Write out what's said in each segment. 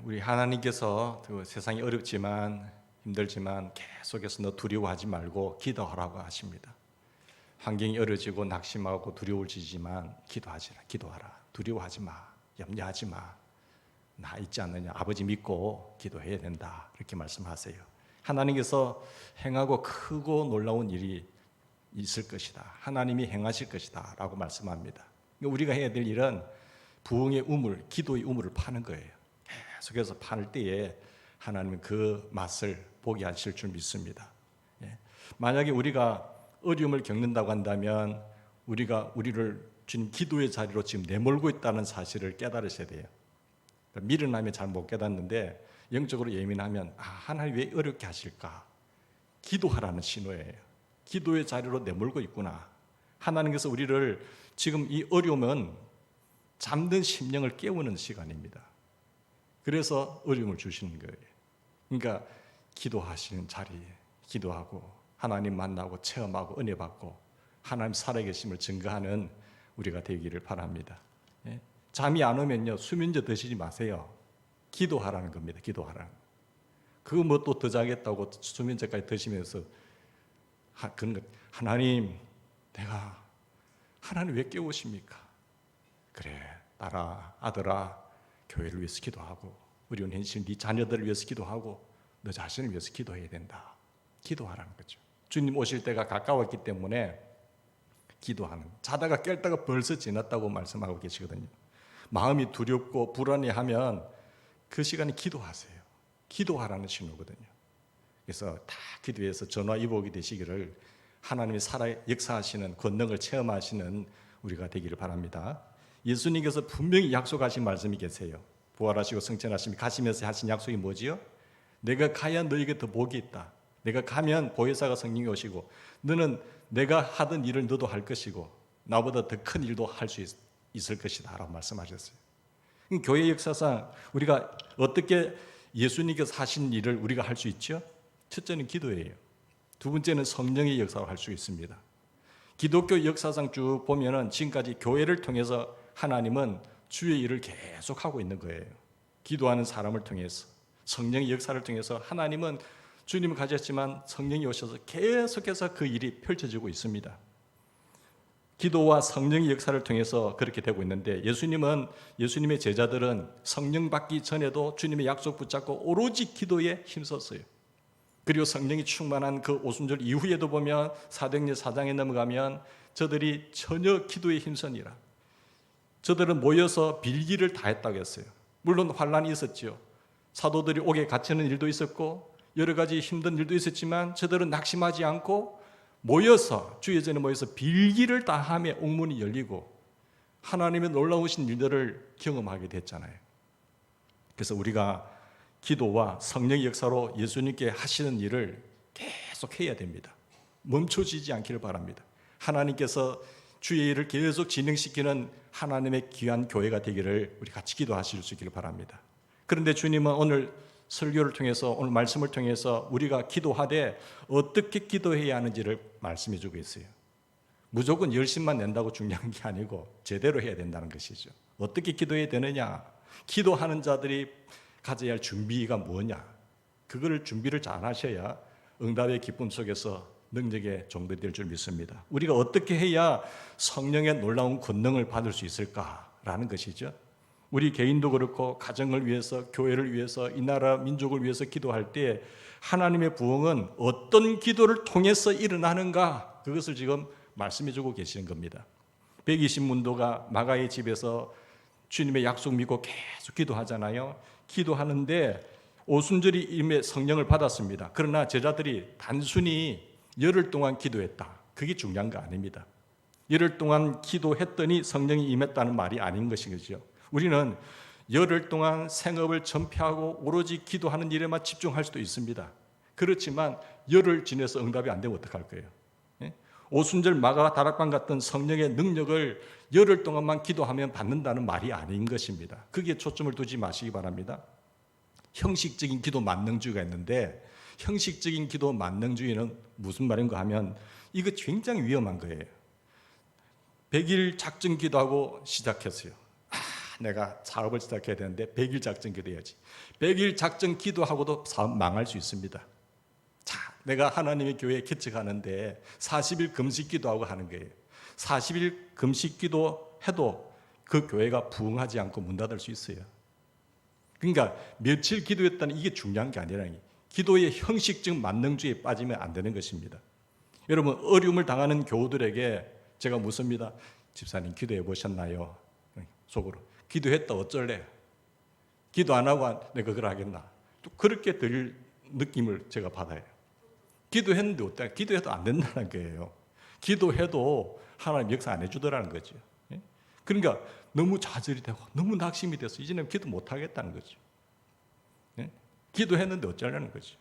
우리 하나님께서 세상이 어렵지만 힘들지만 계속해서 너 두려워하지 말고 기도하라고 하십니다. 환경이 어려지고 낙심하고 두려워지지만 기도하라. 두려워하지 마. 염려하지 마. 나 있지 않느냐. 아버지 믿고 기도해야 된다. 이렇게 말씀하세요. 하나님께서 행하고 크고 놀라운 일이 있을 것이다. 하나님이 행하실 것이다 라고 말씀합니다. 우리가 해야 될 일은 부흥의 우물, 기도의 우물을 파는 거예요. 계속해서 파는 때에 하나님은 그 맛을 보게 하실 줄 믿습니다. 만약에 우리가 어려움을 겪는다고 한다면 우리를 주님 기도의 자리로 지금 내몰고 있다는 사실을 깨달으셔야 돼요. 미련하면 잘 못 깨닫는데 영적으로 예민하면 하나님 왜 어렵게 하실까? 기도하라는 신호예요. 기도의 자리로 내몰고 있구나. 하나님께서 우리를 지금 이 어려움은 잠든 심령을 깨우는 시간입니다. 그래서 어려움을 주시는 거예요. 그러니까 기도하시는 자리에 기도하고 하나님 만나고 체험하고 은혜 받고 하나님 살아계심을 증거하는 우리가 되기를 바랍니다. 잠이 안 오면요 수면제 드시지 마세요. 기도하라는 겁니다. 기도하라는. 그거 뭐 또 더 자겠다고 수면제까지 드시면서 하나님 내가 하나님 왜 깨우십니까? 그래 딸아 아들아 교회를 위해서 기도하고 어려운 현실 네 자녀들을 위해서 기도하고 너 자신을 위해서 기도해야 된다. 기도하라는 거죠. 주님 오실 때가 가까웠기 때문에 기도하는, 자다가 깰다가 벌써 지났다고 말씀하고 계시거든요. 마음이 두렵고 불안해하면 그 시간에 기도하세요. 기도하라는 신호거든요. 그래서 다 기도해서 전화위복이 되시기를 하나님이 살아 역사하시는 권능을 체험하시는 우리가 되기를 바랍니다. 예수님께서 분명히 약속하신 말씀이 계세요. 부활하시고 승천하시며 가시면서 하신 약속이 뭐지요? 내가 가야 너에게 더 복이 있다. 내가 가면 보혜사가 성령이 오시고 너는 내가 하던 일을 너도 할 것이고 나보다 더 큰 일도 할 수 있을 것이다 라고 말씀하셨어요. 교회 역사상 우리가 어떻게 예수님께서 하신 일을 우리가 할 수 있죠? 첫째는 기도예요. 두 번째는 성령의 역사를 할 수 있습니다. 기독교 역사상 쭉 보면은 지금까지 교회를 통해서 하나님은 주의 일을 계속하고 있는 거예요. 기도하는 사람을 통해서 성령의 역사를 통해서 하나님은 주님을 가졌지만 성령이 오셔서 계속해서 그 일이 펼쳐지고 있습니다. 기도와 성령의 역사를 통해서 그렇게 되고 있는데 예수님의 제자들은 성령 받기 전에도 주님의 약속 붙잡고 오로지 기도에 힘썼어요. 그리고 성령이 충만한 그 오순절 이후에도 보면 사도행전 4장에 넘어가면 저들이 전혀 기도에 힘쓰니라. 저들은 모여서 빌기를 다 했다고 했어요. 물론 환란이 있었죠. 사도들이 옥에 갇히는 일도 있었고 여러 가지 힘든 일도 있었지만 저들은 낙심하지 않고 모여서 주의 전에 모여서 빌기를 다 하며 옥문이 열리고 하나님의 놀라우신 일들을 경험하게 됐잖아요. 그래서 우리가 기도와 성령의 역사로 예수님께 하시는 일을 계속 해야 됩니다. 멈춰지지 않기를 바랍니다. 하나님께서 주의 일을 계속 진행시키는 하나님의 귀한 교회가 되기를 우리 같이 기도하실 수 있기를 바랍니다. 그런데 주님은 오늘 설교를 통해서 오늘 말씀을 통해서 우리가 기도하되 어떻게 기도해야 하는지를 말씀해 주고 있어요. 무조건 열심만 낸다고 중요한 게 아니고 제대로 해야 된다는 것이죠. 어떻게 기도해야 되느냐? 기도하는 자들이 가져야 할 준비가 뭐냐? 그거를 준비를 잘 하셔야 응답의 기쁨 속에서 능력의 종들이 될 줄 믿습니다. 우리가 어떻게 해야 성령의 놀라운 권능을 받을 수 있을까라는 것이죠. 우리 개인도 그렇고 가정을 위해서 교회를 위해서 이 나라 민족을 위해서 기도할 때 하나님의 부흥은 어떤 기도를 통해서 일어나는가 그것을 지금 말씀해 주고 계시는 겁니다. 120문도가 마가의 집에서 주님의 약속 믿고 계속 기도하잖아요. 기도하는데 오순절이 임에 성령을 받았습니다. 그러나 제자들이 단순히 열흘 동안 기도했다. 그게 중요한 거 아닙니다. 열흘 동안 기도했더니 성령이 임했다는 말이 아닌 것이죠. 우리는 열흘 동안 생업을 전폐하고 오로지 기도하는 일에만 집중할 수도 있습니다. 그렇지만 열흘 지내서 응답이 안 되면 어떡할 거예요? 오순절 마가 다락방 같은 성령의 능력을 열흘 동안만 기도하면 받는다는 말이 아닌 것입니다. 거기에 초점을 두지 마시기 바랍니다. 형식적인 기도 만능주의가 있는데 형식적인 기도 만능주의는 무슨 말인가 하면 이거 굉장히 위험한 거예요. 100일 작정 기도하고 시작했어요. 내가 사업을 시작해야 되는데 100일 작전 기도해야지. 100일 작전 기도하고도 사업 망할 수 있습니다. 자, 내가 하나님의 교회 개척하는데 40일 금식 기도하고 하는 거예요. 40일 금식 기도해도 그 교회가 부흥하지 않고 문 닫을 수 있어요. 그러니까 며칠 기도했다는 이게 중요한 게 아니라 기도의 형식적 만능주의에 빠지면 안 되는 것입니다. 여러분, 어려움을 당하는 교우들에게 제가 묻습니다. 집사님 기도해 보셨나요? 속으로 기도했다 어쩔래? 기도 안 하고 내가 그걸 하겠나? 또 그렇게 들 느낌을 제가 받아요. 기도했는데 어때? 기도해도 안 된다는 거예요. 기도해도 하나님 역사 안 해주더라는 거죠. 그러니까 너무 좌절이 되고 너무 낙심이 돼서 이제는 기도 못 하겠다는 거죠. 기도했는데 어쩌려는 거죠.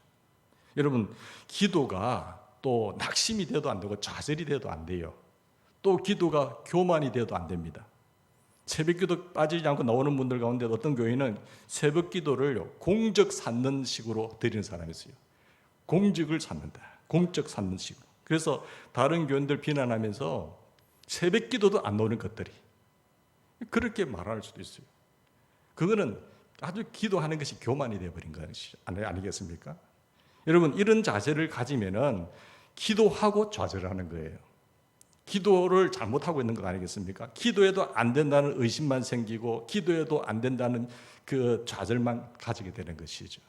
여러분, 기도가 또 낙심이 돼도 안 되고 좌절이 돼도 안 돼요. 또 기도가 교만이 돼도 안 됩니다. 새벽 기도 빠지지 않고 나오는 분들 가운데 어떤 교회는 새벽 기도를 공적 쌓는 식으로 드리는 사람이 있어요. 공적을 쌓는다. 공적 쌓는 식으로. 그래서 다른 교인들 비난하면서 새벽 기도도 안 나오는 것들이 그렇게 말할 수도 있어요. 그거는 아주 기도하는 것이 교만이 되어버린 것이 아니겠습니까? 여러분, 이런 자세를 가지면은 기도하고 좌절하는 거예요. 기도를 잘못하고 있는 거 아니겠습니까? 기도해도 안 된다는 의심만 생기고 기도해도 안 된다는 그 좌절만 가지게 되는 것이죠.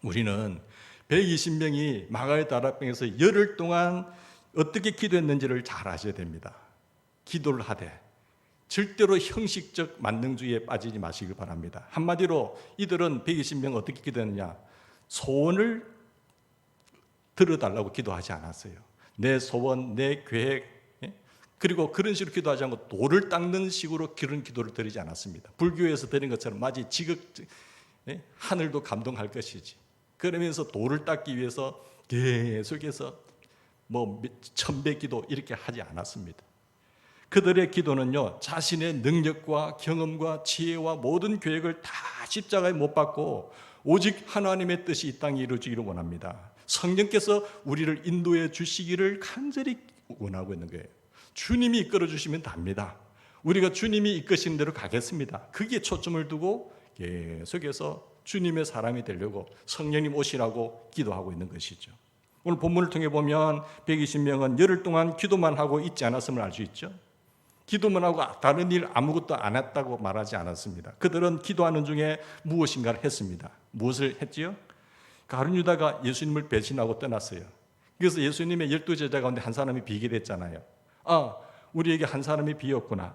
우리는 120명이 마가의 다락방에서 열흘 동안 어떻게 기도했는지를 잘 아셔야 됩니다. 기도를 하되 절대로 형식적 만능주의에 빠지지 마시길 바랍니다. 한마디로 이들은 120명 어떻게 기도했느냐? 소원을 들어달라고 기도하지 않았어요. 내 소원, 내 계획, 그리고 그런 식으로 기도하지 않고 돌을 닦는 식으로 그런 기도를 드리지 않았습니다. 불교에서 드린 것처럼 마치 지극 하늘도 감동할 것이지. 그러면서 돌을 닦기 위해서 계속해서 뭐 천배기도 이렇게 하지 않았습니다. 그들의 기도는요, 자신의 능력과 경험과 지혜와 모든 계획을 다 십자가에 못 박고 오직 하나님의 뜻이 이 땅에 이루어지기를 원합니다. 성령께서 우리를 인도해 주시기를 간절히 원하고 있는 거예요. 주님이 이끌어 주시면 답니다. 우리가 주님이 이끄시는 대로 가겠습니다. 거기에 초점을 두고 계속해서 주님의 사람이 되려고 성령님 오시라고 기도하고 있는 것이죠. 오늘 본문을 통해 보면 120명은 열흘 동안 기도만 하고 있지 않았음을 알 수 있죠. 기도만 하고 다른 일 아무것도 안 했다고 말하지 않았습니다. 그들은 기도하는 중에 무엇인가를 했습니다. 무엇을 했지요? 가룟 유다가 예수님을 배신하고 떠났어요. 그래서 예수님의 12제자 가운데 한 사람이 비게 됐잖아요. 우리에게 한 사람이 비었구나.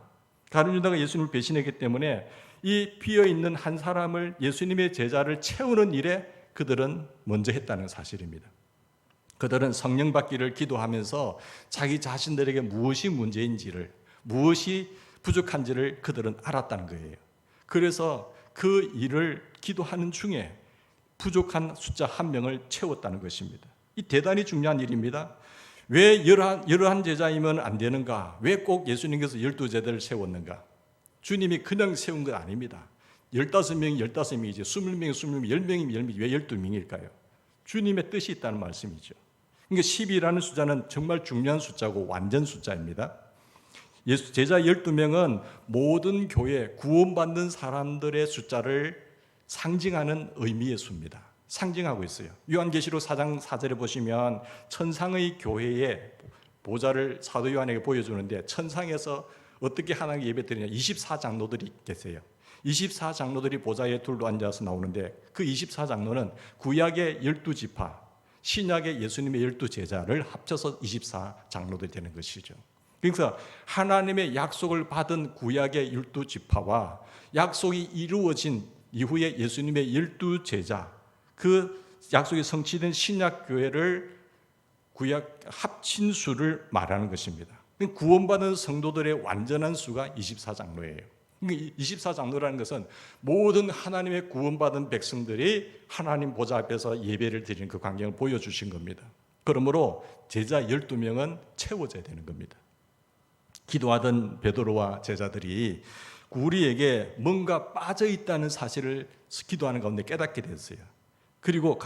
가룟 유다가 예수님을 배신했기 때문에 이 비어있는 한 사람을 예수님의 제자를 채우는 일에 그들은 먼저 했다는 사실입니다. 그들은 성령 받기를 기도하면서 자기 자신들에게 무엇이 문제인지를, 무엇이 부족한지를 그들은 알았다는 거예요. 그래서 그 일을 기도하는 중에 부족한 숫자 한 명을 채웠다는 것입니다. 이 대단히 중요한 일입니다. 왜 여러한 제자이면 안 되는가? 왜 꼭 예수님께서 12제자를 세웠는가? 주님이 그냥 세운 건 아닙니다. 15명이 15명이지 20명이 20명, 10명이 10명이 왜 12명일까요? 주님의 뜻이 있다는 말씀이죠. 그러니까 10이라는 숫자는 정말 중요한 숫자고 완전 숫자입니다. 제자 12명은 모든 교회 구원받는 사람들의 숫자를 상징하는 의미의 수입니다. 상징하고 있어요. 요한계시록 4장 4절에 보시면 천상의 교회의 보좌를 사도 요한에게 보여주는데 천상에서 어떻게 하나님께 예배드리냐 24장로들이 계세요. 24장로들이 보좌에 둘러 앉아서 나오는데 그 24장로는 구약의 12지파, 신약의 예수님의 12제자를 합쳐서 24장로들이 되는 것이죠. 그래서 하나님의 약속을 받은 구약의 12지파와 약속이 이루어진 이후에 예수님의 12제자, 그 약속이 성취된 신약교회를 구약 합친 수를 말하는 것입니다. 구원받은 성도들의 완전한 수가 24장로예요. 24장로라는 것은 모든 하나님의 구원받은 백성들이 하나님 보좌 앞에서 예배를 드리는 그 광경을 보여주신 겁니다. 그러므로 제자 12명은 채워져야 되는 겁니다. 기도하던 베드로와 제자들이 우리에게 뭔가 빠져있다는 사실을 기도하는 가운데 깨닫게 됐어요. 그리고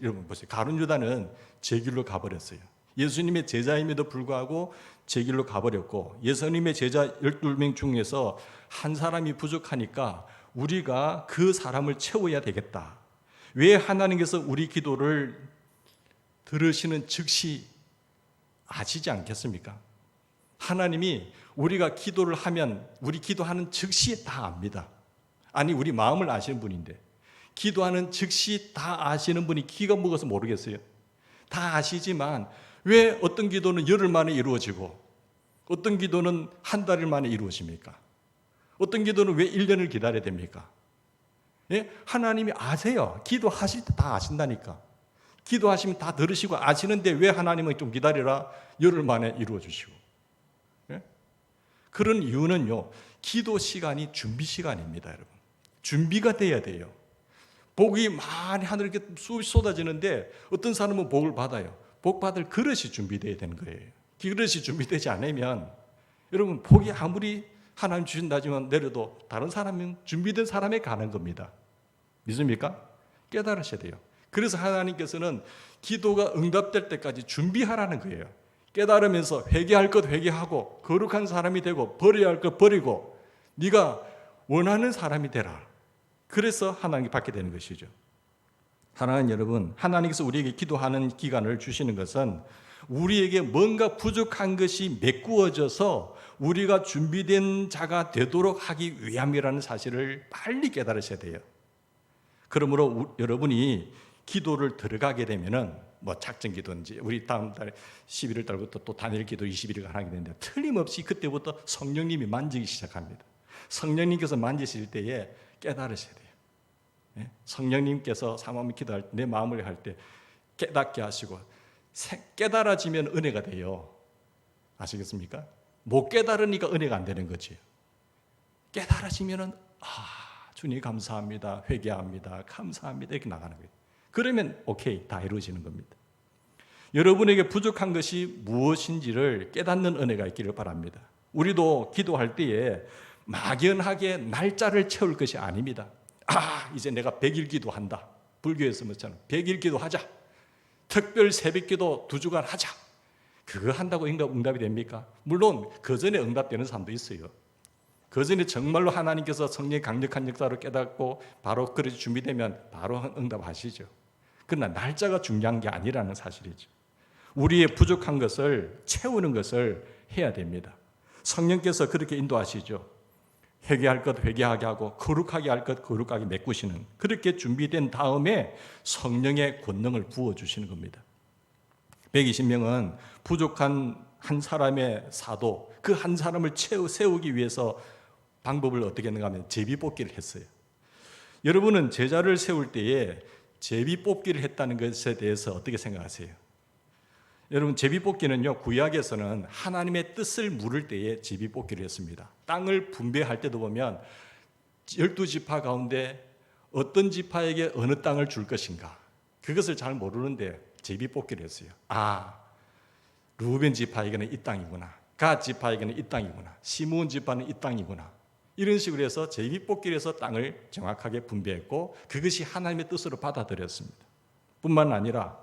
여러분 보세요. 가룟 유다는 제 길로 가버렸어요. 예수님의 제자임에도 불구하고 제 길로 가버렸고, 예수님의 제자 12명 중에서 한 사람이 부족하니까 우리가 그 사람을 채워야 되겠다. 왜 하나님께서 우리 기도를 들으시는 즉시 아시지 않겠습니까? 하나님이 우리가 기도를 하면 우리 기도하는 즉시 다 압니다. 아니, 우리 마음을 아시는 분인데 기도하는 즉시 다 아시는 분이 기가 먹어서 모르겠어요. 다 아시지만 왜 어떤 기도는 열흘 만에 이루어지고 어떤 기도는 한 달 만에 이루어집니까? 어떤 기도는 왜 1년을 기다려야 됩니까? 예? 하나님이 아세요. 기도하실 때 다 아신다니까. 기도하시면 다 들으시고 아시는데 왜 하나님은 좀 기다려라 열흘 만에 이루어 주시고. 예? 그런 이유는요, 기도 시간이 준비 시간입니다, 여러분. 준비가 돼야 돼요. 복이 많이 하늘에 쏟아지는데 어떤 사람은 복을 받아요. 복 받을 그릇이 준비돼야 되는 거예요. 그릇이 준비되지 않으면 여러분, 복이 아무리 하나님 주신다지만 내려도 다른 사람은 준비된 사람에 가는 겁니다. 믿습니까? 깨달으셔야 돼요. 그래서 하나님께서는 기도가 응답될 때까지 준비하라는 거예요. 깨달으면서 회개할 것 회개하고 거룩한 사람이 되고 버려야 할 것 버리고 네가 원하는 사람이 되라. 그래서 하나님께 받게 되는 것이죠. 사랑하는 여러분, 하나님께서 우리에게 기도하는 기간을 주시는 것은 우리에게 뭔가 부족한 것이 메꾸어져서 우리가 준비된 자가 되도록 하기 위함이라는 사실을 빨리 깨달으셔야 돼요. 그러므로 여러분이 기도를 들어가게 되면은 뭐 작전 기도인지 우리 다음 달 11월 달부터 또 단일 기도 20일간 하게 되는데 틀림없이 그때부터 성령님이 만지기 시작합니다. 성령님께서 만지실 때에 깨달으셔야 돼요. 예? 성령님께서 사모함 기도할 때 내 마음을 할 때 깨닫게 하시고 깨달아지면 은혜가 돼요. 아시겠습니까? 못 깨달으니까 은혜가 안 되는 거지. 깨달아지면은 주님 감사합니다. 회개합니다. 감사합니다. 이렇게 나가는 거예요. 그러면 오케이, 다 이루어지는 겁니다. 여러분에게 부족한 것이 무엇인지를 깨닫는 은혜가 있기를 바랍니다. 우리도 기도할 때에 막연하게 날짜를 채울 것이 아닙니다. 이제 내가 100일 기도한다. 불교에서 뭐처럼 100일 기도하자. 특별 새벽 기도 2주간 하자. 그거 한다고 응답이 됩니까? 물론 그 전에 응답되는 사람도 있어요. 그 전에 정말로 하나님께서 성령의 강력한 역사로 깨닫고 바로 그렇게 준비되면 바로 응답하시죠. 그러나 날짜가 중요한 게 아니라는 사실이죠. 우리의 부족한 것을 채우는 것을 해야 됩니다. 성령께서 그렇게 인도하시죠. 회개할 것 회개하게 하고 거룩하게 할 것 거룩하게 메꾸시는, 그렇게 준비된 다음에 성령의 권능을 부어주시는 겁니다. 120명은 부족한 한 사람의 사도, 그 한 사람을 세우기 위해서 방법을 어떻게 했는가 하면 제비뽑기를 했어요. 여러분은 제자를 세울 때에 제비뽑기를 했다는 것에 대해서 어떻게 생각하세요? 여러분, 제비뽑기는요, 구약에서는 하나님의 뜻을 물을 때에 제비뽑기를 했습니다. 땅을 분배할 때도 보면 12지파 가운데 어떤 지파에게 어느 땅을 줄 것인가, 그것을 잘 모르는데 제비뽑기를 했어요. 루벤 지파에게는 이 땅이구나, 갓 지파에게는 이 땅이구나, 시므온 지파는 이 땅이구나, 이런 식으로 해서 제비뽑기를 해서 땅을 정확하게 분배했고 그것이 하나님의 뜻으로 받아들였습니다. 뿐만 아니라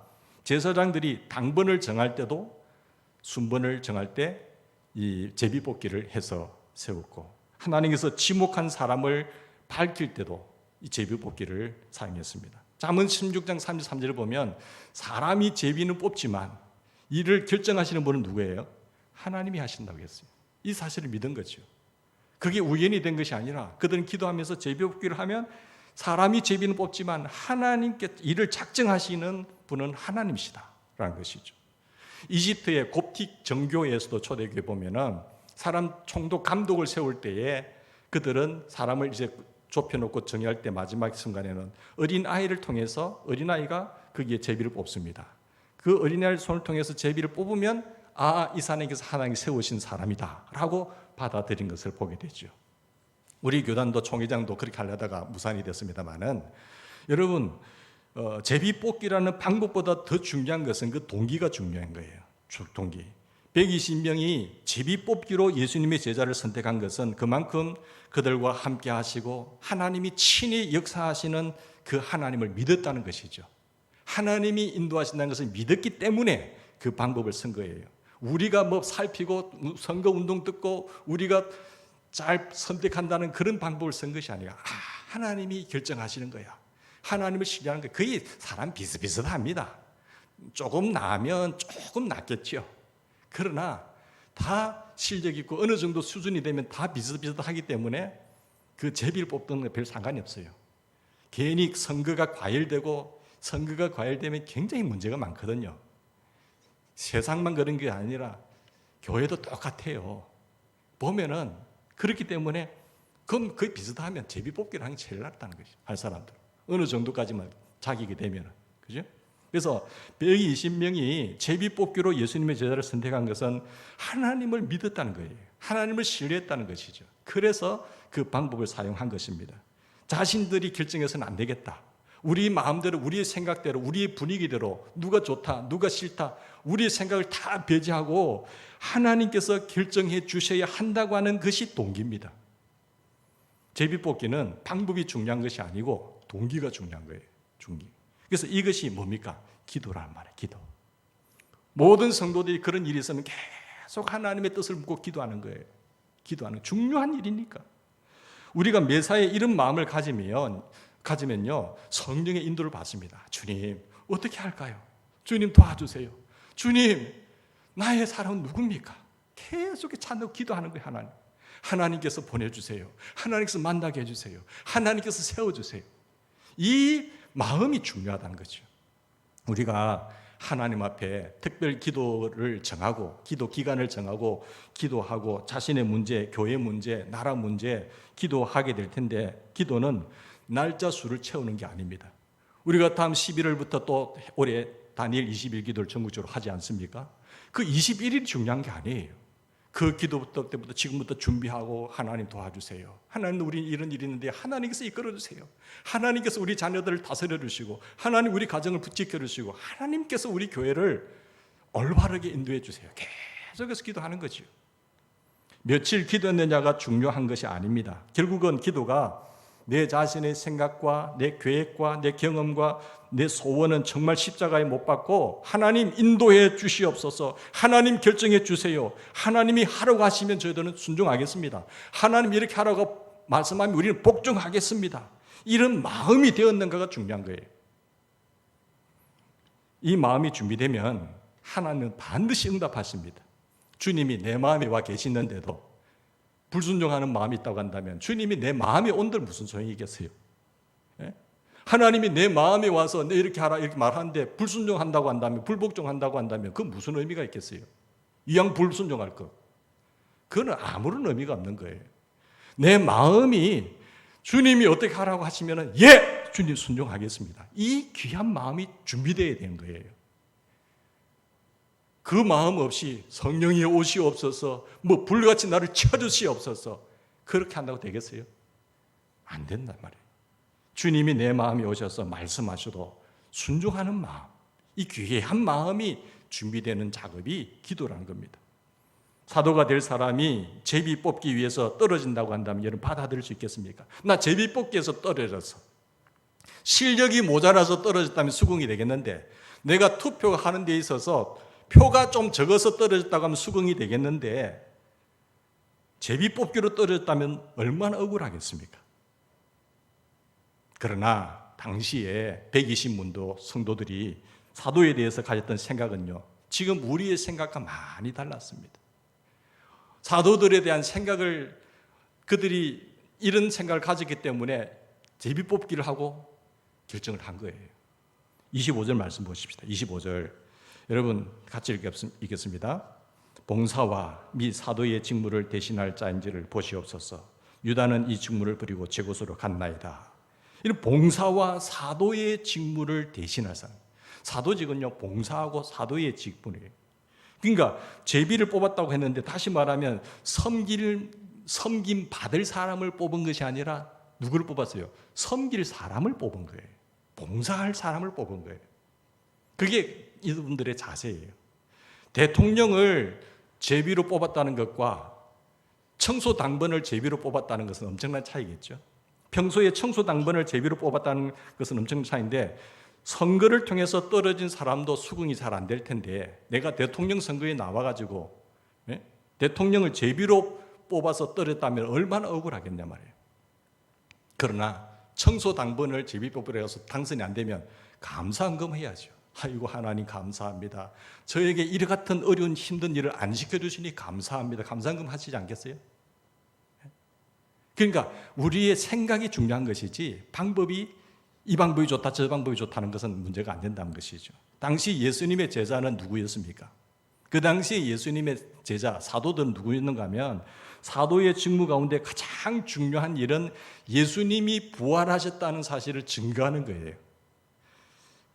제사장들이 당번을 정할 때도 순번을 정할 때 이 제비뽑기를 해서 세웠고, 하나님께서 지목한 사람을 밝힐 때도 이 제비뽑기를 사용했습니다. 잠언 16장 33절을 보면 사람이 제비는 뽑지만 이를 결정하시는 분은 누구예요? 하나님이 하신다고 했어요. 이 사실을 믿은 거죠. 그게 우연이 된 것이 아니라 그들은 기도하면서 제비뽑기를 하면 사람이 제비는 뽑지만 하나님께 이를 작정하시는 분은 하나님이시다라는 것이죠. 이집트의 곱틱 정교에서도 초대교회 보면은 사람 총독 감독을 세울 때에 그들은 사람을 이제 좁혀놓고 정의할 때 마지막 순간에는 어린아이를 통해서 어린아이가 거기에 제비를 뽑습니다. 그 어린아이의 손을 통해서 제비를 뽑으면 이 사람에게서 하나님이 세우신 사람이다 라고 받아들인 것을 보게 되죠. 우리 교단도 총회장도 그렇게 하려다가 무산이 됐습니다만은, 여러분, 제비뽑기라는 방법보다 더 중요한 것은 그 동기가 중요한 거예요. 동기. 120명이 제비뽑기로 예수님의 제자를 선택한 것은 그만큼 그들과 함께 하시고 하나님이 친히 역사하시는 그 하나님을 믿었다는 것이죠. 하나님이 인도하신다는 것을 믿었기 때문에 그 방법을 쓴 거예요. 우리가 뭐 살피고 선거 운동 듣고 우리가 잘 선택한다는 그런 방법을 쓴 것이 아니라 하나님이 결정하시는 거야. 하나님을 신뢰하는 거야. 거의 사람 비슷비슷합니다. 조금 나으면 조금 낫겠죠. 그러나 다 실력 있고 어느 정도 수준이 되면 다 비슷비슷하기 때문에 그 제비를 뽑는 건 별 상관이 없어요. 괜히 선거가 과열되면 굉장히 문제가 많거든요. 세상만 그런 게 아니라 교회도 똑같아요. 보면은 그렇기 때문에 그건 거의 비슷하면 제비 뽑기를 하는 게 제일 낫다는 거죠. 할 사람들 어느 정도까지만 자기게 되면은, 그죠? 그래서 120명이 제비 뽑기로 예수님의 제자를 선택한 것은 하나님을 믿었다는 거예요. 하나님을 신뢰했다는 것이죠. 그래서 그 방법을 사용한 것입니다. 자신들이 결정해서는 안 되겠다. 우리 마음대로, 우리의 생각대로, 우리의 분위기대로 누가 좋다, 누가 싫다, 우리의 생각을 다 배제하고 하나님께서 결정해 주셔야 한다고 하는 것이 동기입니다. 제비뽑기는 방법이 중요한 것이 아니고 동기가 중요한 거예요. 동기. 그래서 이것이 뭡니까? 기도란 말이에요. 기도. 모든 성도들이 그런 일이 있으면 계속 하나님의 뜻을 묻고 기도하는 거예요. 기도하는 중요한 일이니까. 우리가 매사에 이런 마음을 가지면요, 성령의 인도를 받습니다. 주님, 어떻게 할까요? 주님 도와주세요. 주님, 나의 사랑은 누굽니까? 계속 찾고 기도하는 거예요. 하나님께서 보내주세요. 하나님께서 만나게 해주세요. 하나님께서 세워주세요. 이 마음이 중요하다는 거죠. 우리가 하나님 앞에 특별 기도를 정하고 기도 기간을 정하고 기도하고 자신의 문제, 교회 문제, 나라 문제 기도하게 될 텐데, 기도는 날짜 수를 채우는 게 아닙니다. 우리가 다음 11월부터 또 올해 다니엘 20일 기도를 전국적으로 하지 않습니까? 그 21일이 중요한 게 아니에요. 그 기도부터 때부터 지금부터 준비하고 하나님 도와주세요. 하나님, 우리 이런 일이 있는데 하나님께서 이끌어 주세요. 하나님께서 우리 자녀들을 다스려 주시고 하나님 우리 가정을 붙지켜 주시고 하나님께서 우리 교회를 올바르게 인도해 주세요. 계속해서 기도하는 거죠. 며칠 기도했느냐가 중요한 것이 아닙니다. 결국은 기도가 내 자신의 생각과 내 계획과 내 경험과 내 소원은 정말 십자가에 못 박고 하나님 인도해 주시옵소서, 하나님 결정해 주세요, 하나님이 하라고 하시면 저희들은 순종하겠습니다, 하나님 이렇게 하라고 말씀하면 우리는 복종하겠습니다, 이런 마음이 되었는가가 중요한 거예요. 이 마음이 준비되면 하나님은 반드시 응답하십니다. 주님이 내 마음에 와 계시는데도 불순종하는 마음이 있다고 한다면 주님이 내 마음에 온들 무슨 소용이겠어요? 예? 하나님이 내 마음에 와서 내 이렇게 하라 이렇게 말하는데 불순종한다고 한다면, 불복종한다고 한다면 그 무슨 의미가 있겠어요? 이왕 불순종할 거, 그거는 아무런 의미가 없는 거예요. 내 마음이 주님이 어떻게 하라고 하시면 예! 주님 순종하겠습니다, 이 귀한 마음이 준비되어야 되는 거예요. 그 마음 없이 성령이 오시옵소서, 뭐 불같이 나를 쳐주시옵소서, 그렇게 한다고 되겠어요? 안 된단 말이에요. 주님이 내 마음에 오셔서 말씀하셔도 순종하는 마음, 이 귀한 마음이 준비되는 작업이 기도라는 겁니다. 사도가 될 사람이 제비 뽑기 위해서 떨어진다고 한다면 여러분 받아들일 수 있겠습니까? 나 제비 뽑기에서 떨어져서 실력이 모자라서 떨어졌다면 수긍이 되겠는데, 내가 투표하는 데 있어서 표가 좀 적어서 떨어졌다고 하면 수긍이 되겠는데, 제비 뽑기로 떨어졌다면 얼마나 억울하겠습니까? 그러나 당시에 120문도 성도들이 사도에 대해서 가졌던 생각은요, 지금 우리의 생각과 많이 달랐습니다. 사도들에 대한 생각을, 그들이 이런 생각을 가졌기 때문에 제비 뽑기를 하고 결정을 한 거예요. 25절 말씀 보십시다. 25절 여러분 같이 읽겠습니다. 봉사와 미 사도의 직무를 대신할 자인지를 보시옵소서. 유다는 이 직무를 버리고 제 곳으로 갔나이다. 이런 봉사와 사도의 직무를 대신할 사람, 사도직은요 봉사하고 사도의 직분이에요. 그러니까 제비를 뽑았다고 했는데, 다시 말하면 섬김 받을 사람을 뽑은 것이 아니라 누구를 뽑았어요? 섬길 사람을 뽑은 거예요. 봉사할 사람을 뽑은 거예요. 그게 이분들의 자세예요. 대통령을 제비로 뽑았다는 것과 청소 당번을 제비로 뽑았다는 것은 엄청난 차이겠죠. 평소에 청소 당번을 제비로 뽑았다는 것은 엄청난 차이인데, 선거를 통해서 떨어진 사람도 수긍이 잘 안 될 텐데 내가 대통령 선거에 나와가지고 대통령을 제비로 뽑아서 떨었다면 얼마나 억울하겠냐 말이에요. 그러나 청소당번을 제비 뽑으러 가서 당선이 안 되면 감사헌금 해야죠. 아이고 하나님 감사합니다. 저에게 이와 같은 어려운 힘든 일을 안 시켜주시니 감사합니다. 감사헌금 하시지 않겠어요? 그러니까 우리의 생각이 중요한 것이지 방법이 이 방법이 좋다 저 방법이 좋다는 것은 문제가 안 된다는 것이죠. 당시 예수님의 제자는 누구였습니까? 그 당시에 예수님의 제자 사도들은 누구였는가 하면 사도의 직무 가운데 가장 중요한 일은 예수님이 부활하셨다는 사실을 증거하는 거예요.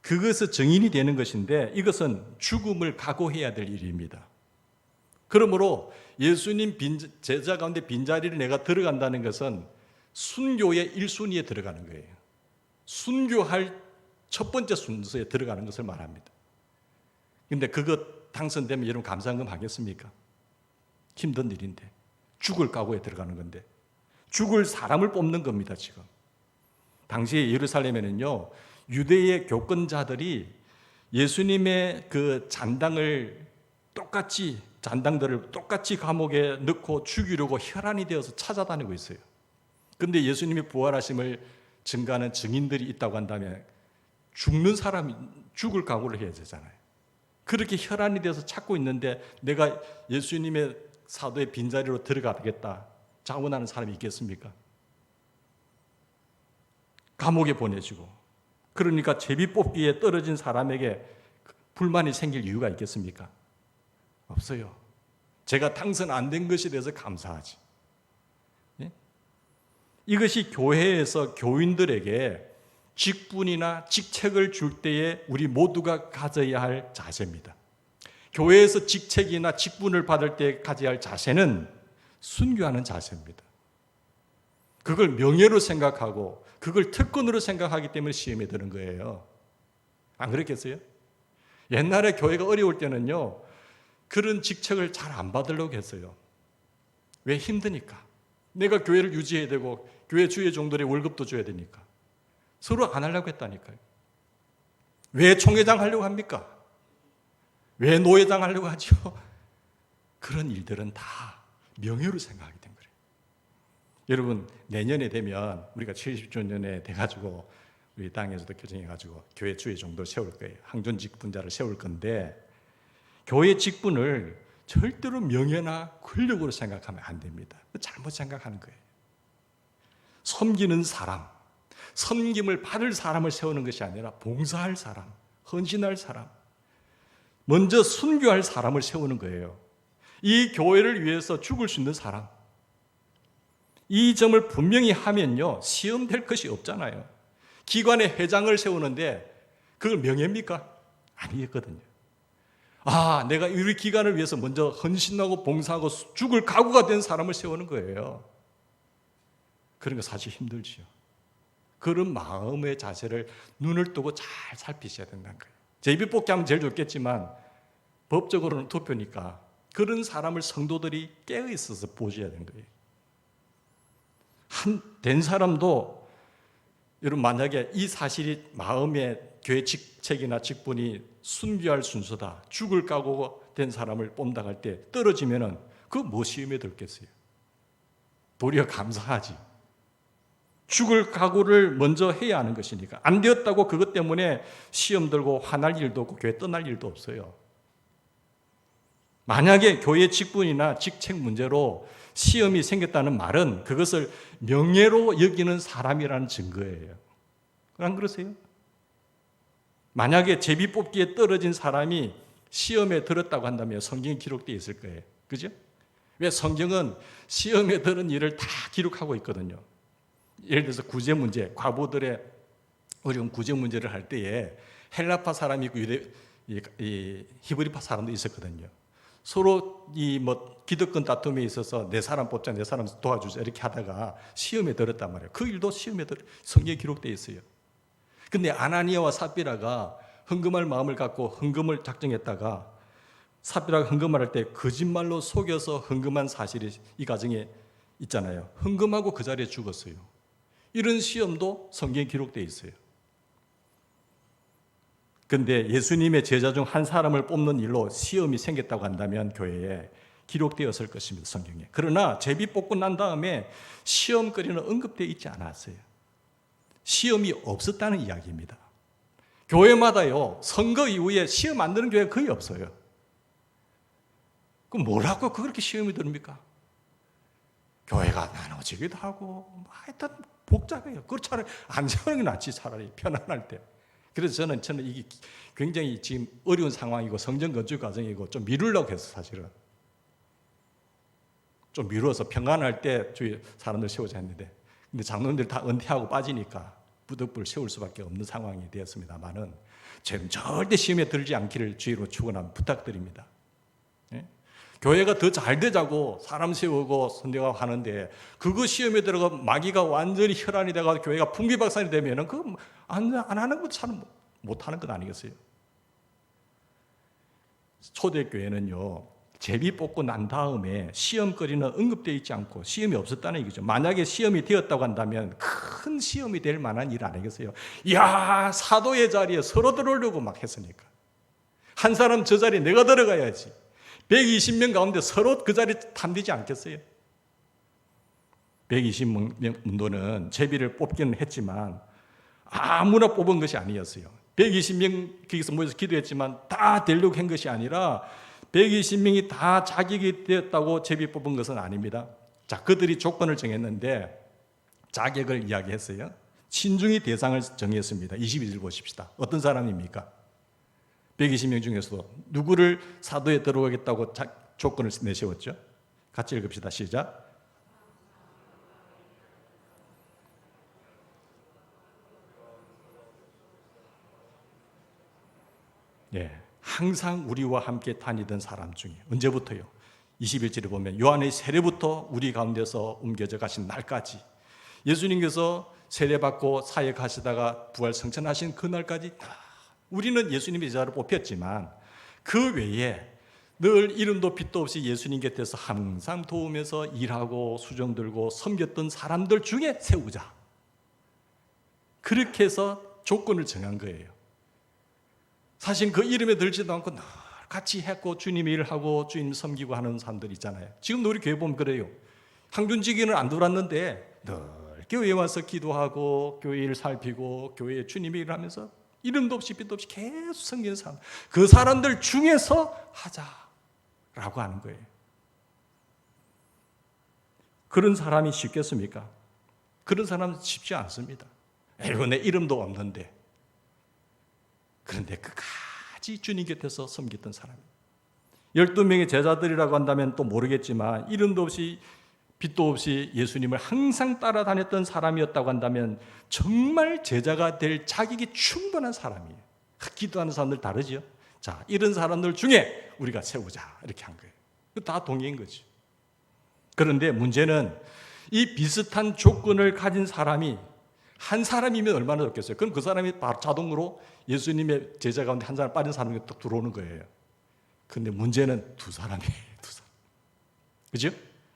그것은 증인이 되는 것인데 이것은 죽음을 각오해야 될 일입니다. 그러므로 예수님 제자 가운데 빈자리를 내가 들어간다는 것은 순교의 1순위에 들어가는 거예요. 순교할 첫 번째 순서에 들어가는 것을 말합니다. 그런데 그것 당선되면 여러분 감사헌금 하겠습니까? 힘든 일인데 죽을 각오에 들어가는 건데 죽을 사람을 뽑는 겁니다. 지금 당시에 예루살렘에는요 유대의 교권자들이 예수님의 그 잔당들을 똑같이 감옥에 넣고 죽이려고 혈안이 되어서 찾아다니고 있어요. 그런데 예수님의 부활하심을 증거하는 증인들이 있다고 한다면 죽는 사람이 죽을 각오를 해야 되잖아요. 그렇게 혈안이 되어서 찾고 있는데 내가 예수님의 사도의 빈자리로 들어가겠다 자원하는 사람이 있겠습니까? 감옥에 보내지고 그러니까 제비뽑기에 떨어진 사람에게 불만이 생길 이유가 있겠습니까? 없어요. 제가 당선 안 된 것에 대해서 감사하지. 예? 이것이 교회에서 교인들에게 직분이나 직책을 줄 때에 우리 모두가 가져야 할 자세입니다. 교회에서 직책이나 직분을 받을 때 가져야 할 자세는 순교하는 자세입니다. 그걸 명예로 생각하고 그걸 특권으로 생각하기 때문에 시험에 드는 거예요. 안 그랬겠어요? 옛날에 교회가 어려울 때는요 그런 직책을 잘 안 받으려고 했어요. 왜? 힘드니까. 내가 교회를 유지해야 되고 교회 주의 종들의 월급도 줘야 되니까. 서로 안 하려고 했다니까요. 왜 총회장 하려고 합니까? 왜 노회장 하려고 하죠? 그런 일들은 다 명예로 생각하게 된 거예요. 여러분 내년에 되면 우리가 70주년에 돼가지고 우리 땅에서도 교정해가지고 교회 주의 종도 세울 거예요. 항존직 분자를 세울 건데 교회 직분을 절대로 명예나 권력으로 생각하면 안 됩니다. 잘못 생각하는 거예요. 섬기는 사람, 섬김을 받을 사람을 세우는 것이 아니라 봉사할 사람, 헌신할 사람, 먼저 순교할 사람을 세우는 거예요. 이 교회를 위해서 죽을 수 있는 사람. 이 점을 분명히 하면요 시험될 것이 없잖아요. 기관의 회장을 세우는데 그걸 명예입니까? 아니거든요. 내가 우리 기관을 위해서 먼저 헌신하고 봉사하고 죽을 각오가 된 사람을 세우는 거예요. 그런 거 사실 힘들지요. 그런 마음의 자세를 눈을 뜨고 잘 살피셔야 된다는 거예요. 제비뽑기 하면 제일 좋겠지만 법적으로는 투표니까 그런 사람을 성도들이 깨어있어서 보셔야 되는 거예요. 된 사람도 여러분 만약에 이 사실이 마음에 교회 직책이나 직분이 순교할 순서다, 죽을 각오가 된 사람을 뽑는다 할 때 떨어지면은 그 뭐 시험에 들겠어요? 도리어 감사하지. 죽을 각오를 먼저 해야 하는 것이니까. 안 되었다고 그것 때문에 시험 들고 화날 일도 없고 교회 떠날 일도 없어요. 만약에 교회 직분이나 직책 문제로 시험이 생겼다는 말은 그것을 명예로 여기는 사람이라는 증거예요. 안 그러세요? 만약에 제비뽑기에 떨어진 사람이 시험에 들었다고 한다면 성경에 기록되어 있을 거예요. 그죠? 왜? 성경은 시험에 드는 일을 다 기록하고 있거든요. 예를 들어서 구제 문제, 과부들의 어려운 구제 문제를 할 때에 헬라파 사람이 있고 히브리파 사람도 있었거든요. 서로 기득권 다툼에 있어서 내 사람 뽑자, 내 사람 도와주자 이렇게 하다가 시험에 들었단 말이에요. 그 일도 성경에 기록되어 있어요. 근데 아나니아와 삽비라가 헌금할 마음을 갖고 헌금을 작정했다가 삽비라가 헌금을 할 때 거짓말로 속여서 헌금한 사실이 이 가정에 있잖아요. 헌금하고 그 자리에 죽었어요. 이런 시험도 성경에 기록되어 있어요. 그런데 예수님의 제자 중 한 사람을 뽑는 일로 시험이 생겼다고 한다면 교회에 기록되었을 것입니다, 성경에. 그러나 제비 뽑고 난 다음에 시험거리는 언급되어 있지 않았어요. 시험이 없었다는 이야기입니다. 교회마다요, 선거 이후에 시험 안 드는 교회가 거의 없어요. 그럼 뭐라고 그렇게 시험이 들습니까? 교회가 나눠지기도 하고, 하여튼 복잡해요. 그렇잖아요. 안 세우는 게 낫지, 차라리 편안할 때. 그래서 저는 이게 굉장히 지금 어려운 상황이고 성전 건축 과정이고 좀 미루려고 했어, 사실은. 좀 미루어서 평안할 때 주위 사람들 세우자 했는데, 근데 장로님들 다 은퇴하고 빠지니까 부득불 세울 수밖에 없는 상황이 되었습니다만은 지금 절대 시험에 들지 않기를 주의로 축원하며 부탁드립니다. 예? 교회가 더 잘 되자고 사람 세우고 선대하고 하는데 그거 시험에 들어가 마귀가 완전히 혈안이 돼가 교회가 풍비박산이 되면은 그거 안 하는 것 참 못하는 것 아니겠어요? 초대교회는요, 제비 뽑고 난 다음에 시험거리는 언급되어 있지 않고 시험이 없었다는 얘기죠. 만약에 시험이 되었다고 한다면 큰 시험이 될 만한 일 아니겠어요? 이야, 사도의 자리에 서로 들어오려고 막 했으니까. 한 사람 저 자리에 내가 들어가야지. 120명 가운데 서로 그 자리에 탐되지 않겠어요? 120명 문도는 제비를 뽑기는 했지만 아무나 뽑은 것이 아니었어요. 120명 거기서 모여서 기도했지만 다 되려고 한 것이 아니라 120명이 다 자격이 되었다고 제비 뽑은 것은 아닙니다. 자, 그들이 조건을 정했는데 자격을 이야기했어요. 친중이 대상을 정했습니다. 22절 보십시다. 어떤 사람입니까? 120명 중에서도 누구를 사도에 들어오겠다고 조건을 내세웠죠? 같이 읽읍시다. 시작. 예, 항상 우리와 함께 다니던 사람 중에 언제부터요? 21절에 보면 요한의 세례부터 우리 가운데서 옮겨져 가신 날까지 예수님께서 세례받고 사역하시다가 부활 성천하신 그날까지 우리는 예수님의 제자로 뽑혔지만 그 외에 늘 이름도 빛도 없이 예수님 곁에서 항상 도우면서 일하고 수종 들고 섬겼던 사람들 중에 세우자. 그렇게 해서 조건을 정한 거예요. 사실 그 이름에 들지도 않고 늘 같이 했고 주님 일을 하고 주님 섬기고 하는 사람들 있잖아요. 지금도 우리 교회 보면 그래요. 항준지기는 안 들어왔는데 늘 교회에 와서 기도하고 교회 일을 살피고 교회에 주님 일을 하면서 이름도 없이 빛도 없이 계속 섬기는 사람, 그 사람들 중에서 하자라고 하는 거예요. 그런 사람이 쉽겠습니까? 그런 사람은 쉽지 않습니다. 에이구, 내 이름도 없는데. 그런데 끝까지 주님 곁에서 섬겼던 사람입니다. 12명의 제자들이라고 한다면 또 모르겠지만 이름도 없이 빛도 없이 예수님을 항상 따라다녔던 사람이었다고 한다면 정말 제자가 될 자격이 충분한 사람이에요. 기도하는 사람들 다르죠. 자, 이런 사람들 중에 우리가 세우자 이렇게 한 거예요. 다 동의인 거죠. 그런데 문제는 이 비슷한 조건을 가진 사람이 한 사람이면 얼마나 좋겠어요. 그럼 그 사람이 바로 자동으로 예수님의 제자 가운데 한 사람 빠진 사람이 딱 들어오는 거예요. 그런데 문제는 두 사람이에요. 두 사람. 그죠?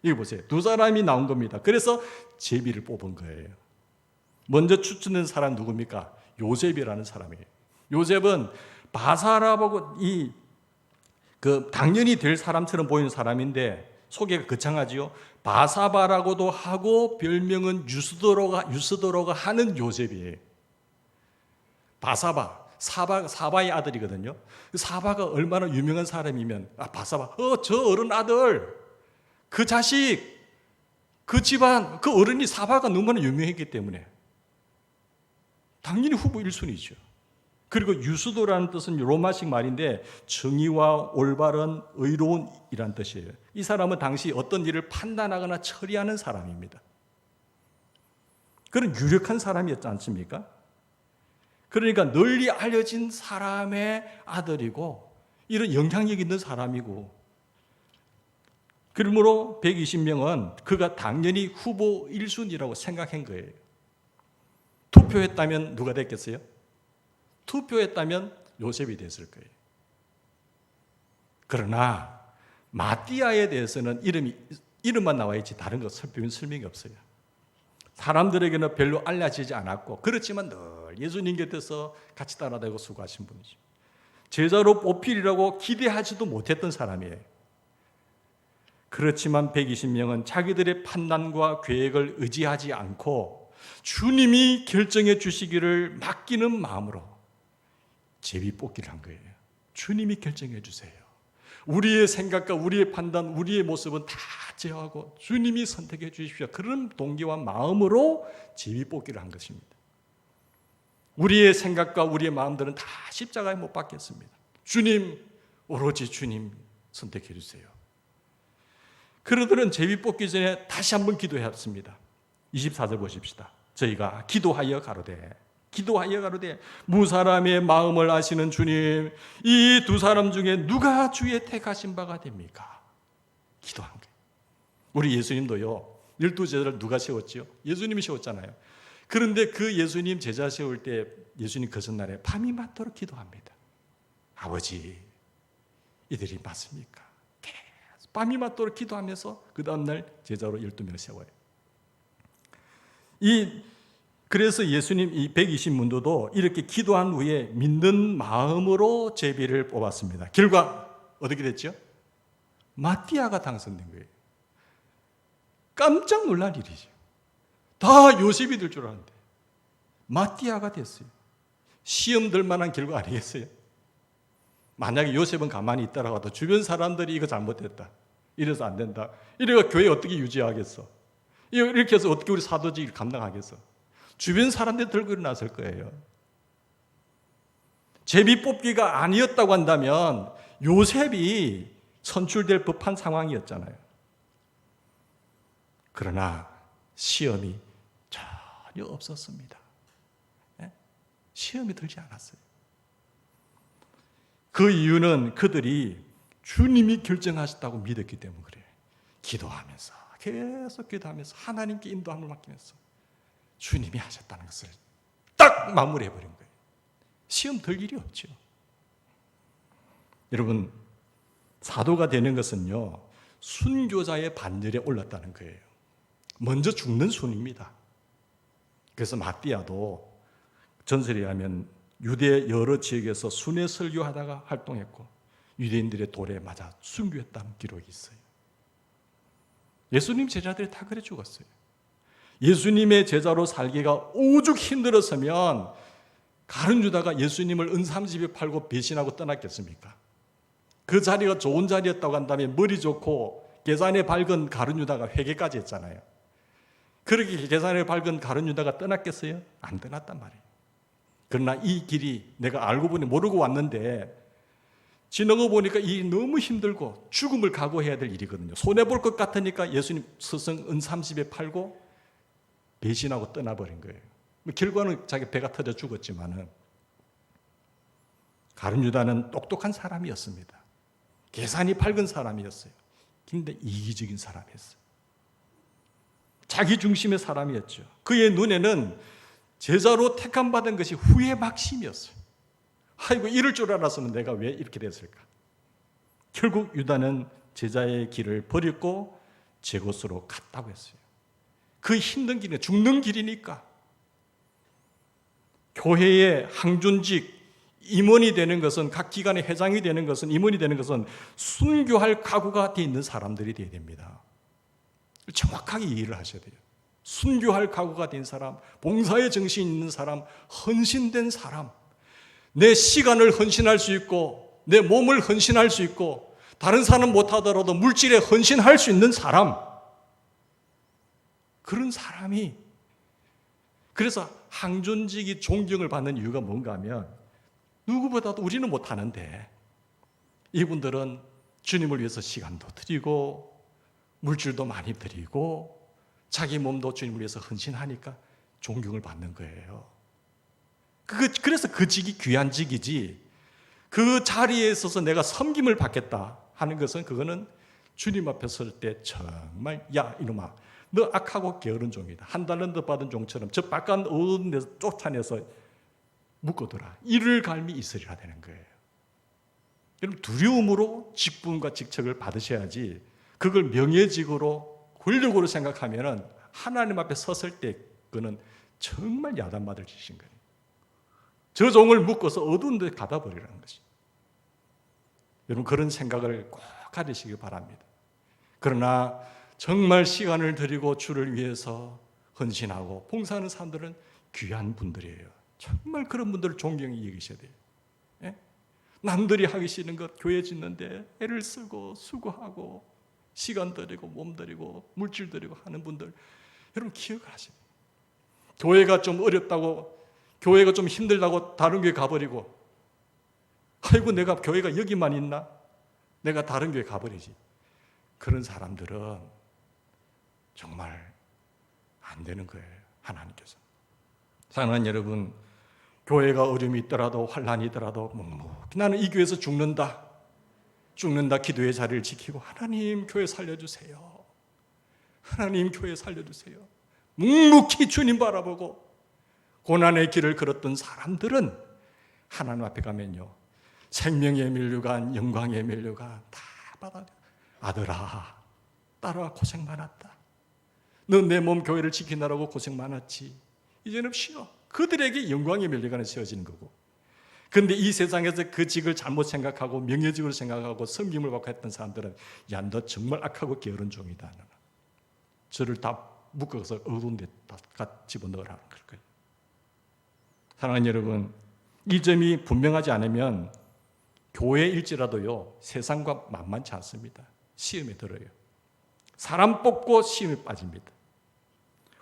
이거 보세요. 두 사람이 나온 겁니다. 그래서 제비를 뽑은 거예요. 먼저 추천된 사람 누굽니까? 요셉이라는 사람이에요. 요셉은 바사라보고 당연히 될 사람처럼 보이는 사람인데 소개가 거창하지요. 바사바라고도 하고 별명은 유스도로가 하는 요셉이에요. 바사바, 사바의 아들이거든요. 사바가 얼마나 유명한 사람이면 바사바, 저 어른 아들, 그 자식, 그 집안, 그 어른이 사바가 너무나 유명했기 때문에 당연히 후보 1순위죠. 그리고 유스도라는 뜻은 로마식 말인데 정의와 올바른 의로운이란 뜻이에요. 이 사람은 당시 어떤 일을 판단하거나 처리하는 사람입니다. 그런 유력한 사람이었지 않습니까? 그러니까 널리 알려진 사람의 아들이고 이런 영향력 있는 사람이고 그러므로 120명은 그가 당연히 후보 1순위라고 생각한 거예요. 투표했다면 누가 됐겠어요? 투표했다면 요셉이 됐을 거예요. 그러나 마띠아에 대해서는 이름만 나와 있지 다른 거 설명이 없어요. 사람들에게는 별로 알려지지 않았고 그렇지만 늘 예수님 곁에서 같이 따라다니고 수고하신 분이죠. 제자로 뽑히리라고 기대하지도 못했던 사람이에요. 그렇지만 120명은 자기들의 판단과 계획을 의지하지 않고 주님이 결정해 주시기를 맡기는 마음으로 제비뽑기를 한 거예요. 주님이 결정해 주세요. 우리의 생각과 우리의 판단, 우리의 모습은 다 제어하고 주님이 선택해 주십시오. 그런 동기와 마음으로 제비뽑기를 한 것입니다. 우리의 생각과 우리의 마음들은 다 십자가에 못 박겠습니다. 주님, 오로지 주님 선택해 주세요. 그러더는 제비뽑기 전에 다시 한번 기도했습니다. 24절 보십시다. 저희가 기도하여 가로되 무사람의 마음을 아시는 주님, 이 두 사람 중에 누가 주의 택하신 바가 됩니까? 기도한 거예요. 우리 예수님도요, 12제자를 누가 세웠지요? 예수님이 세웠잖아요. 그런데 그 예수님 제자 세울 때 예수님 그 전날에 밤이 맞도록 기도합니다. 아버지, 이들이 맞습니까? 계속 밤이 맞도록 기도하면서 그 다음날 제자로 12명을 세워요. 그래서 예수님 이 120문도도 이렇게 기도한 후에 믿는 마음으로 제비를 뽑았습니다. 결과 어떻게 됐죠? 마띠아가 당선된 거예요. 깜짝 놀랄 일이죠. 다 요셉이 될 줄 알았는데 마띠아가 됐어요. 시험 들 만한 결과 아니겠어요? 만약에 요셉은 가만히 있다라고 해도 주변 사람들이 이거 잘못됐다, 이래서 안 된다, 이래가 교회 어떻게 유지하겠어? 이렇게 해서 어떻게 우리 사도직을 감당하겠어? 주변 사람들이 들고 일어났을 거예요. 제비 뽑기가 아니었다고 한다면 요셉이 선출될 법한 상황이었잖아요. 그러나 시험이 전혀 없었습니다. 시험이 들지 않았어요. 그 이유는 그들이 주님이 결정하셨다고 믿었기 때문에 그래요. 기도하면서 계속 기도하면서 하나님께 인도함을 맡기면서 주님이 하셨다는 것을 딱 마무리해버린 거예요. 시험 들 일이 없죠. 여러분, 사도가 되는 것은요, 순교자의 반열에 올랐다는 거예요. 먼저 죽는 순입니다. 그래서 마띠아도 전설에 의하면 유대 여러 지역에서 순회 설교하다가 활동했고 유대인들의 돌에 맞아 순교했다는 기록이 있어요. 예수님 제자들이 다 그래 죽었어요. 예수님의 제자로 살기가 오죽 힘들었으면 가룟 유다가 예수님을 은삼십에 팔고 배신하고 떠났겠습니까? 그 자리가 좋은 자리였다고 한다면 머리 좋고 계산에 밝은 가룟 유다가 회개까지 했잖아요. 그렇게 계산에 밝은 가룟 유다가 떠났겠어요? 안 떠났단 말이에요. 그러나 이 길이 내가 알고 보니 모르고 왔는데 지나고 보니까 이 너무 힘들고 죽음을 각오해야 될 일이거든요. 손해볼 것 같으니까 예수님 스승 은30에 팔고 배신하고 떠나버린 거예요. 결과는 자기 배가 터져 죽었지만은 가룟 유다는 똑똑한 사람이었습니다. 계산이 밝은 사람이었어요. 근데 이기적인 사람이었어요. 자기 중심의 사람이었죠. 그의 눈에는 제자로 택함받은 것이 후회 막심이었어요. 아이고, 이럴 줄 알았으면 내가 왜 이렇게 됐을까? 결국 유다는 제자의 길을 버리고 제 곳으로 갔다고 했어요. 그 힘든 길은 죽는 길이니까. 교회의 항존직 임원이 되는 것은, 각 기관의 회장이 되는 것은, 임원이 되는 것은 순교할 각오가 되어 있는 사람들이 되어야 됩니다. 정확하게 이해를 하셔야 돼요. 순교할 각오가 된 사람, 봉사의 정신이 있는 사람, 헌신된 사람, 내 시간을 헌신할 수 있고 내 몸을 헌신할 수 있고 다른 사람 못하더라도 물질에 헌신할 수 있는 사람, 그런 사람이, 그래서 항존직이 존경을 받는 이유가 뭔가 하면 누구보다도 우리는 못하는데 이분들은 주님을 위해서 시간도 드리고 물질도 많이 드리고 자기 몸도 주님을 위해서 헌신하니까 존경을 받는 거예요. 그래서 그 직이 귀한 직이지, 그 자리에 있어서 내가 섬김을 받겠다 하는 것은, 그거는 주님 앞에 설 때 정말, 야 이놈아, 너 악하고 게으른 종이다, 한 달란트 받은 종처럼 저 바깥 어두운 데서 쫓아내서 묶어둬라, 이를 갈미 있으리라 되는 거예요. 여러분, 두려움으로 직분과 직책을 받으셔야지, 그걸 명예직으로 권력으로 생각하면은 하나님 앞에 섰을 때 그거는 정말 야단받을 짓인 거예요. 저 종을 묶어서 어두운 데 가다 버리라는 것이. 여러분 그런 생각을 꼭 가지시기 바랍니다. 그러나 정말 시간을 들이고 주를 위해서 헌신하고 봉사하는 사람들은 귀한 분들이에요. 정말 그런 분들을 존경히 여기셔야 돼요. 예? 남들이 하기 싫은 것 교회 짓는데 애를 쓰고 수고하고 시간 들이고 몸 들이고 물질 들이고 하는 분들 여러분 기억을 하셔야 돼요. 교회가 좀 어렵다고 교회가 좀 힘들다고 다른 교회 가버리고 아이고 내가 교회가 여기만 있나? 내가 다른 교회 가버리지. 그런 사람들은 정말 안 되는 거예요. 하나님께서. 사랑하는 여러분, 교회가 어려움이 있더라도 환난이 있더라도 묵묵히 나는 이 교회에서 죽는다 기도의 자리를 지키고 하나님 교회 살려주세요. 하나님 교회 살려주세요. 묵묵히 주님 바라보고 고난의 길을 걸었던 사람들은 하나님 앞에 가면요 생명의 면류관 영광의 면류관 다 받아요. 아들아 딸아 고생 많았다. 너 내 몸 교회를 지키느라고 고생 많았지. 이제는 쉬어. 그들에게 영광의 면류관이 세워지는 거고. 그런데 이 세상에서 그 직을 잘못 생각하고 명예직으로 생각하고 섬김을 받고 했던 사람들은 야 너 정말 악하고 게으른 종이다. 저를 다 묶어서 어두운 데 다 집어넣으라는 거예요. 사랑하는 여러분, 이 점이 분명하지 않으면 교회일지라도요 세상과 만만치 않습니다. 시험에 들어요. 사람 뽑고 시험에 빠집니다.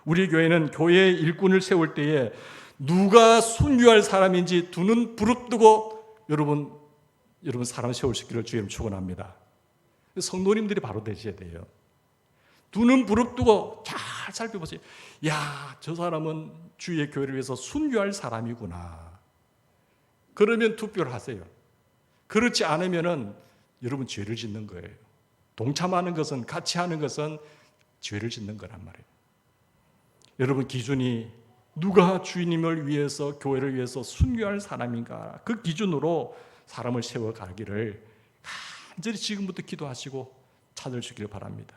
우리 교회는 교회의 일꾼을 세울 때에 누가 순교할 사람인지 두 눈 부릅뜨고 여러분 사람 세울 수 있기를 주님 축원합니다. 성도님들이 바로 되셔야 돼요. 두 눈 부릅뜨고 잘 살펴보세요. 야, 저 사람은 주의 교회를 위해서 순교할 사람이구나. 그러면 투표를 하세요. 그렇지 않으면은 여러분 죄를 짓는 거예요. 동참하는 것은 같이 하는 것은 죄를 짓는 거란 말이에요. 여러분 기준이 누가 주님을 위해서 교회를 위해서 순교할 사람인가 그 기준으로 사람을 세워가기를 간절히 지금부터 기도하시고 찾으시길 바랍니다.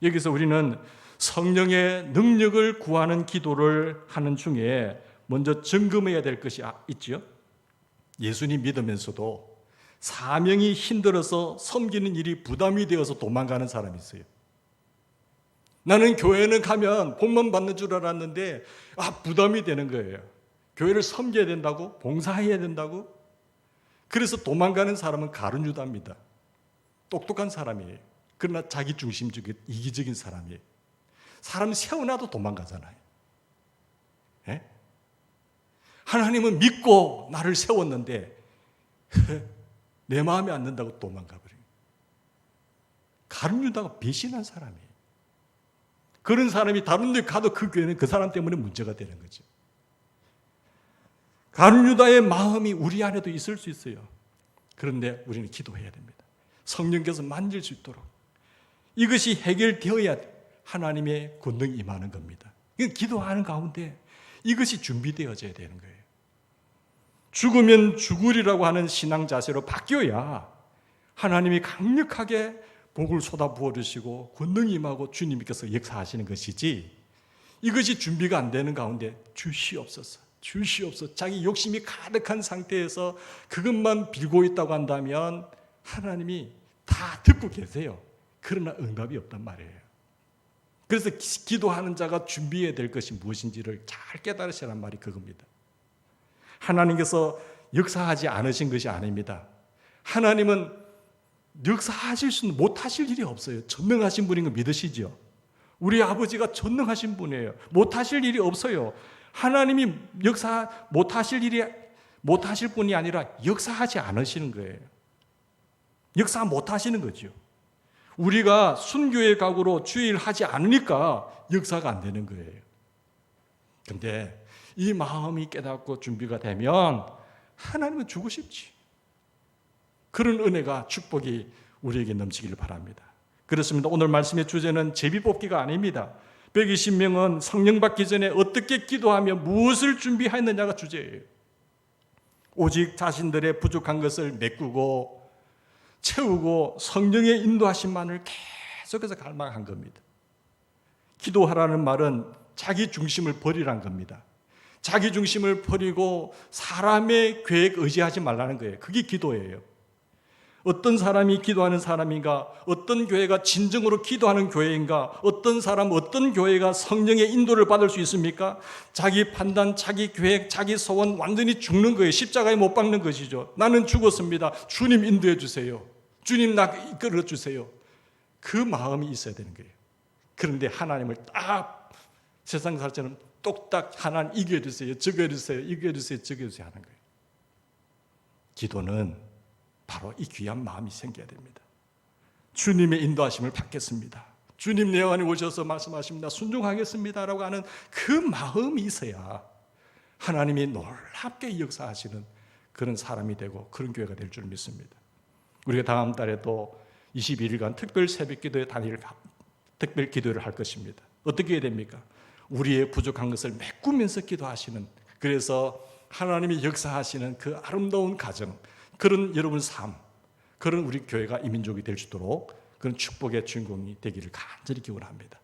여기서 우리는 성령의 능력을 구하는 기도를 하는 중에 먼저 점검해야 될 것이 있죠. 예수님 믿으면서도 사명이 힘들어서 섬기는 일이 부담이 되어서 도망가는 사람이 있어요. 나는 교회는 가면 복만 받는 줄 알았는데 부담이 되는 거예요. 교회를 섬겨야 된다고? 봉사해야 된다고? 그래서 도망가는 사람은 가룟유다입니다. 똑똑한 사람이에요. 그러나 자기 중심적인 이기적인 사람이에요. 사람 세워놔도 도망가잖아요. 예? 하나님은 믿고 나를 세웠는데 내 마음에 안 든다고 도망가버려요. 가룟유다가 배신한 사람이에요. 그런 사람이 다른 데 가도 그 교회는 그 사람 때문에 문제가 되는 거죠. 가룟유다의 마음이 우리 안에도 있을 수 있어요. 그런데 우리는 기도해야 됩니다. 성령께서 만질 수 있도록. 이것이 해결되어야 하나님의 권능이 임하는 겁니다. 기도하는 가운데 이것이 준비되어져야 되는 거예요. 죽으면 죽으리라고 하는 신앙 자세로 바뀌어야 하나님이 강력하게 복을 쏟아 부어주시고 권능이 임하고 주님께서 역사하시는 것이지, 이것이 준비가 안 되는 가운데 주시옵소서 자기 욕심이 가득한 상태에서 그것만 빌고 있다고 한다면 하나님이 다 듣고 계세요. 그러나 응답이 없단 말이에요. 그래서 기도하는 자가 준비해야 될 것이 무엇인지를 잘 깨달으시란 말이 그겁니다. 하나님께서 역사하지 않으신 것이 아닙니다. 하나님은 역사하실 수는 못하실 일이 없어요. 전능하신 분인 거 믿으시죠? 우리 아버지가 전능하신 분이에요. 못하실 일이 없어요. 하나님이 역사 못하실 분이 아니라 역사하지 않으시는 거예요. 역사 못하시는 거죠. 우리가 순교의 각오로 주의를 하지 않으니까 역사가 안 되는 거예요. 그런데 이 마음이 깨닫고 준비가 되면 하나님은 주고 싶지. 그런 은혜가 축복이 우리에게 넘치기를 바랍니다. 그렇습니다. 오늘 말씀의 주제는 제비뽑기가 아닙니다. 120명은 성령 받기 전에 어떻게 기도하며 무엇을 준비했느냐가 주제예요. 오직 자신들의 부족한 것을 메꾸고 채우고 성령의 인도하심만을 계속해서 갈망한 겁니다. 기도하라는 말은 자기 중심을 버리라는 겁니다. 자기 중심을 버리고 사람의 계획 의지하지 말라는 거예요. 그게 기도예요. 어떤 사람이 기도하는 사람인가? 어떤 교회가 진정으로 기도하는 교회인가? 어떤 사람, 어떤 교회가 성령의 인도를 받을 수 있습니까? 자기 판단, 자기 계획, 자기 소원 완전히 죽는 거예요. 십자가에 못 박는 것이죠. 나는 죽었습니다. 주님 인도해 주세요. 주님 나 이끌어 주세요. 그 마음이 있어야 되는 거예요. 그런데 하나님을 딱 세상 살처럼 똑딱 하나님 이겨 주세요. 저겨 주세요. 이겨 주세요. 저겨 주세요 하는 거예요. 기도는 바로 이 귀한 마음이 생겨야 됩니다. 주님의 인도하심을 받겠습니다. 주님 내 안에 오셔서 말씀하십니다. 순종하겠습니다라고 하는 그 마음이 있어야 하나님이 놀랍게 역사하시는 그런 사람이 되고 그런 교회가 될 줄 믿습니다. 우리가 다음 달에 또 21일간 특별 새벽 기도에 특별 기도를 할 것입니다. 어떻게 해야 됩니까? 우리의 부족한 것을 메꾸면서 기도하시는, 그래서 하나님이 역사하시는 그 아름다운 가정, 그런 여러분 삶, 그런 우리 교회가 이민족이 될 수 있도록 그런 축복의 주인공이 되기를 간절히 기원합니다.